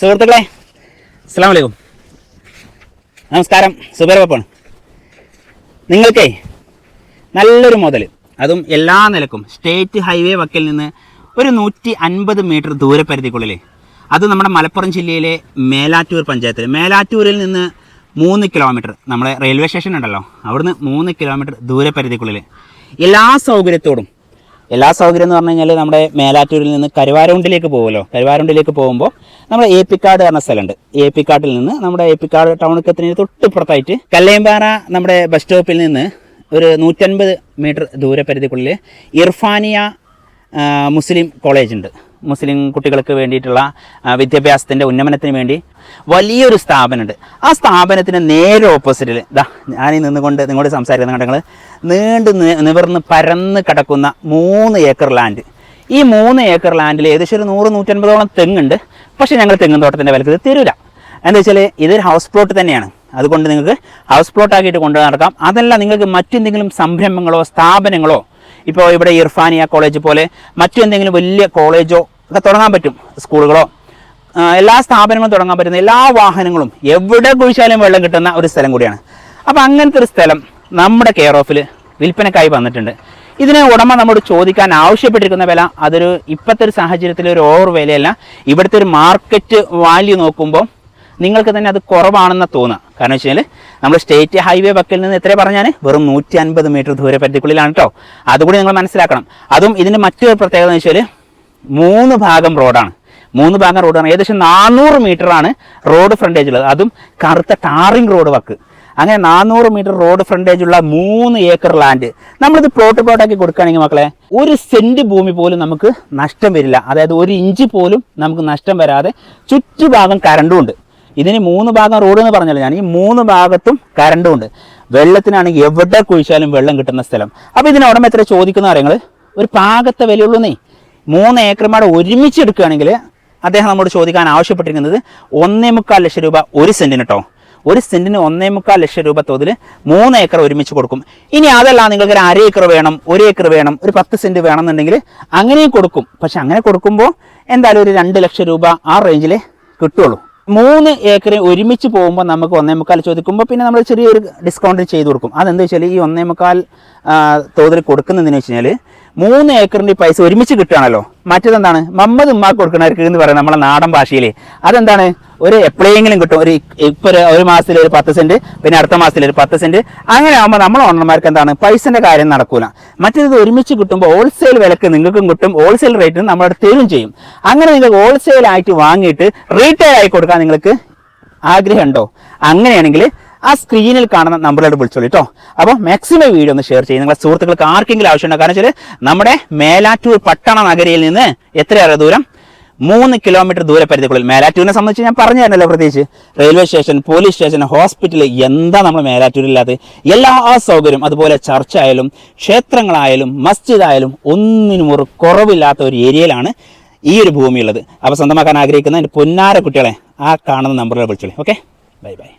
സുഹൃത്തുക്കളെ, അസ്സലാമു അലൈക്കും. നമസ്കാരം. സുബൈർ. നിങ്ങൾക്കേ നല്ലൊരു മുതൽ, അതും എല്ലാ നിലക്കും സ്റ്റേറ്റ് ഹൈവേ വക്കിൽ നിന്ന് ഒരു 150 മീറ്റർ ദൂരപരിധിക്കുള്ളിൽ, അത് നമ്മുടെ മലപ്പുറം ജില്ലയിലെ മേലാറ്റൂർ പഞ്ചായത്തിൽ, മേലാറ്റൂരിൽ നിന്ന് 3 കിലോമീറ്റർ, നമ്മളെ റെയിൽവേ സ്റ്റേഷൻ ഉണ്ടല്ലോ, അവിടുന്ന് 3 കിലോമീറ്റർ ദൂരപരിധിക്കുള്ളിൽ എല്ലാ സൗകര്യം എന്ന് പറഞ്ഞു കഴിഞ്ഞാൽ നമ്മുടെ മേലാറ്റൂരിൽ നിന്ന് കരുവാരകുണ്ടിലേക്ക് പോകുമല്ലോ. കരുവാരകുണ്ടിലേക്ക് പോകുമ്പോൾ നമ്മുടെ ഏപ്പിക്കാട് എന്ന സ്ഥലമുണ്ട്. ഏപ്പിക്കാട്ടിൽ നിന്ന് നമ്മുടെ ഏപ്പിക്കാട് ടൗണിക്കത്തിന് തൊട്ടിപ്പുറത്തായിട്ട് കല്ലേമ്പാറ നമ്മുടെ ബസ് സ്റ്റോപ്പിൽ നിന്ന് ഒരു 150 മീറ്റർ ദൂരപരിധിക്കുള്ളിൽ ഇർഫാനിയ മുസ്ലിം കോളേജ് ഉണ്ട്. മുസ്ലിം കുട്ടികൾക്ക് വേണ്ടിയിട്ടുള്ള വിദ്യാഭ്യാസത്തിൻ്റെ ഉന്നമനത്തിന് വേണ്ടി വലിയൊരു സ്ഥാപനമുണ്ട്. ആ സ്ഥാപനത്തിന് നേരെ ഓപ്പോസിറ്റിൽ ഞാനീ നിന്നുകൊണ്ട് നിങ്ങളോട് സംസാരിക്കുന്ന കണ്ടങ്ങൾ നിവർന്ന് പരന്ന് കിടക്കുന്ന 3 ഏക്കർ ലാൻഡ്. ഈ 3 ഏക്കർ ലാൻഡിൽ ഏകദേശം ഒരു 100-150ഓളം തെങ്ങുണ്ട്. പക്ഷേ ഞങ്ങൾ തെങ്ങും തോട്ടത്തിൻ്റെ വിലക്ക് ഇത് തരില്ല. എന്താ വെച്ചാൽ ഇതൊരു ഹൗസ് പ്ലോട്ട് തന്നെയാണ്. അതുകൊണ്ട് നിങ്ങൾക്ക് ഹൗസ് പ്ലോട്ടാക്കിയിട്ട് കൊണ്ടു നടക്കാം. അതല്ല, നിങ്ങൾക്ക് മറ്റെന്തെങ്കിലും സംരംഭങ്ങളോ സ്ഥാപനങ്ങളോ, ഇപ്പോൾ ഇവിടെ ഇർഫാനിയ കോളേജ് പോലെ മറ്റെന്തെങ്കിലും വലിയ കോളേജോ ഒക്കെ തുടങ്ങാൻ പറ്റും. സ്കൂളുകളോ എല്ലാ സ്ഥാപനങ്ങളും തുടങ്ങാൻ പറ്റുന്ന എല്ലാ വാഹനങ്ങളും എവിടെ കുഴിച്ചാലും വെള്ളം കിട്ടുന്ന ഒരു സ്ഥലം കൂടിയാണ്. അപ്പോൾ അങ്ങനത്തെ ഒരു സ്ഥലം നമ്മുടെ കെയർ ഓഫിൽ വിൽപ്പനക്കായി വന്നിട്ടുണ്ട്. ഇതിന് ഉടമ നമ്മോട് ചോദിക്കാൻ ആവശ്യപ്പെട്ടിരിക്കുന്ന വില അതൊരു ഇപ്പോഴത്തെ ഒരു സാഹചര്യത്തിൽ ഒരു ഓവർ വിലയല്ല. ഇവിടുത്തെ ഒരു മാർക്കറ്റ് വാല്യൂ നോക്കുമ്പോൾ നിങ്ങൾക്ക് തന്നെ അത് കുറവാണെന്ന് തോന്നുക. കാരണം വെച്ച് കഴിഞ്ഞാൽ നമ്മൾ സ്റ്റേറ്റ് ഹൈവേ വക്കിൽ നിന്ന് എത്ര പറഞ്ഞാൽ വെറും 150 മീറ്റർ ദൂരപരിധിക്കുള്ളിലാണ് കേട്ടോ. അതുകൂടി നിങ്ങൾ മനസ്സിലാക്കണം. അതും ഇതിൻ്റെ മറ്റൊരു പ്രത്യേകത എന്ന് വെച്ചാൽ 3 ഭാഗം റോഡാണ്. 3 ഭാഗം റോഡാണ്. ഏകദേശം 400 മീറ്ററാണ് റോഡ് ഫ്രണ്ടേജ് ഉള്ളത്. അതും കറുത്ത ടാറിംഗ് റോഡ് വക്ക്. അങ്ങനെ 400 മീറ്റർ റോഡ് ഫ്രണ്ടേജ് ഉള്ള 3 ഏക്കർ ലാൻഡ് നമ്മളിത് പ്ലോട്ടാക്കി കൊടുക്കുകയാണെങ്കിൽ മക്കളെ, 1 സെൻറ്റ് ഭൂമി പോലും നമുക്ക് നഷ്ടം വരില്ല. അതായത് 1 ഇഞ്ച് പോലും നമുക്ക് നഷ്ടം വരാതെ ചുറ്റുഭാഗം കരണ്ടും ഉണ്ട്. ഇതിന് 3 ഭാഗം റോഡ് എന്ന് പറഞ്ഞല്ലോ ഞാൻ. ഈ 3 ഭാഗത്തും കരണ്ടും ഉണ്ട്. വെള്ളത്തിനാണെങ്കിൽ എവിടെ കുഴിച്ചാലും വെള്ളം കിട്ടുന്ന സ്ഥലം. അപ്പോൾ ഇതിന് ഉടമ എത്ര ചോദിക്കുന്ന കാര്യങ്ങൾ ഒരു പാകത്തെ വിലയുള്ളൂന്നേ. 3 ഏക്കർമാടെ ഒരുമിച്ച് എടുക്കുകയാണെങ്കിൽ അദ്ദേഹം നമ്മോട് ചോദിക്കാൻ ആവശ്യപ്പെട്ടിരിക്കുന്നത് 1.25 ലക്ഷം രൂപ 1 സെൻറ്റിന് കേട്ടോ. 1 സെൻറ്റിന് 1.25 ലക്ഷം രൂപ തോതിൽ 3 ഏക്കർ ഒരുമിച്ച് കൊടുക്കും. ഇനി അതല്ല, നിങ്ങൾക്ക് ഒരു 1/2 ഏക്കർ വേണം, 1 ഏക്കർ വേണം, ഒരു 10 സെൻറ്റ് വേണമെന്നുണ്ടെങ്കിൽ അങ്ങനെയും കൊടുക്കും. പക്ഷെ അങ്ങനെ കൊടുക്കുമ്പോൾ എന്തായാലും ഒരു 2 ലക്ഷം രൂപ ആ റേഞ്ചിൽ കിട്ടുള്ളൂ. 3 ഏക്കർ ഒരുമിച്ച് പോകുമ്പോൾ നമുക്ക് 1.25 ചോദിക്കുമ്പോൾ പിന്നെ നമ്മൾ ചെറിയൊരു ഡിസ്കൗണ്ട് ചെയ്ത് കൊടുക്കും. അതെന്താ വെച്ചാൽ ഈ 1.25 തോതിൽ കൊടുക്കുന്നതെന്ന് വെച്ച് കഴിഞ്ഞാൽ 3 ഏക്കറിൻ്റെ പൈസ ഒരുമിച്ച് കിട്ടുകയാണല്ലോ. മറ്റേതെന്താണ് മമ്മദ് ഉമ്മാക്ക് കൊടുക്കണവർക്ക് എന്ന് പറയുന്നത് നമ്മളെ നാടൻ ഭാഷയിൽ. അതെന്താണ്, ഒരു എപ്പോഴെങ്കിലും കിട്ടും. ഒരു മാസത്തിൽ ഒരു 10 സെൻറ്റ്, പിന്നെ അടുത്ത മാസത്തിൽ ഒരു 10 സെൻറ്റ്. അങ്ങനെ ആകുമ്പോൾ നമ്മളെ ഓണർമാർക്ക് എന്താണ് പൈസൻ്റെ കാര്യം നടക്കൂല. മറ്റേത് ഒരുമിച്ച് കിട്ടുമ്പോൾ ഹോൾസെയിൽ വിലക്ക് നിങ്ങൾക്കും കിട്ടും, ഹോൾസെയിൽ റേറ്റിന് നമ്മളോട് തരും ചെയ്യും. അങ്ങനെ നിങ്ങൾക്ക് ഹോൾസെയിലായിട്ട് വാങ്ങിയിട്ട് റീറ്റെയിൽ ആയി കൊടുക്കാൻ നിങ്ങൾക്ക് ആഗ്രഹമുണ്ടോ? അങ്ങനെയാണെങ്കിൽ ആ സ്ക്രീനിൽ കാണുന്ന നമ്പറിലോട്ട് വിളിച്ചോളൂ കേട്ടോ. അപ്പോൾ മാക്സിമം വീഡിയോ ഒന്ന് ഷെയർ ചെയ്യും. നിങ്ങളുടെ സുഹൃത്തുക്കൾക്ക് ആർക്കെങ്കിലും ആവശ്യമുണ്ടോ? കാരണം വെച്ചാൽ നമ്മുടെ മേലാറ്റൂർ പട്ടണ നഗരിയിൽ നിന്ന് എത്രയേറെ ദൂരം, 3 കിലോമീറ്റർ ദൂരപരിധിക്കുള്ളിൽ. മേലാറ്റൂരിനെ സംബന്ധിച്ച് ഞാൻ പറഞ്ഞു തരുന്നല്ലോ, പ്രത്യേകിച്ച് railway station, police station, hospital, എന്താ നമ്മൾ മേലാറ്റൂരില്ലാത്ത എല്ലാ സൗകര്യം. അതുപോലെ ചർച്ച് ആയാലും ക്ഷേത്രങ്ങളായാലും മസ്ജിദായാലും ഒന്നിനും ഒരു കുറവില്ലാത്ത ഒരു ഏരിയയിലാണ് ഈ ഒരു ഭൂമിയുള്ളത്. അപ്പോൾ സ്വന്തമാക്കാൻ ആഗ്രഹിക്കുന്ന എൻ്റെ പൊന്നാര കുട്ടികളെ ആ കാണുന്ന നമ്പറിൽ വിളിച്ചോളൂ. Okay, bye bye.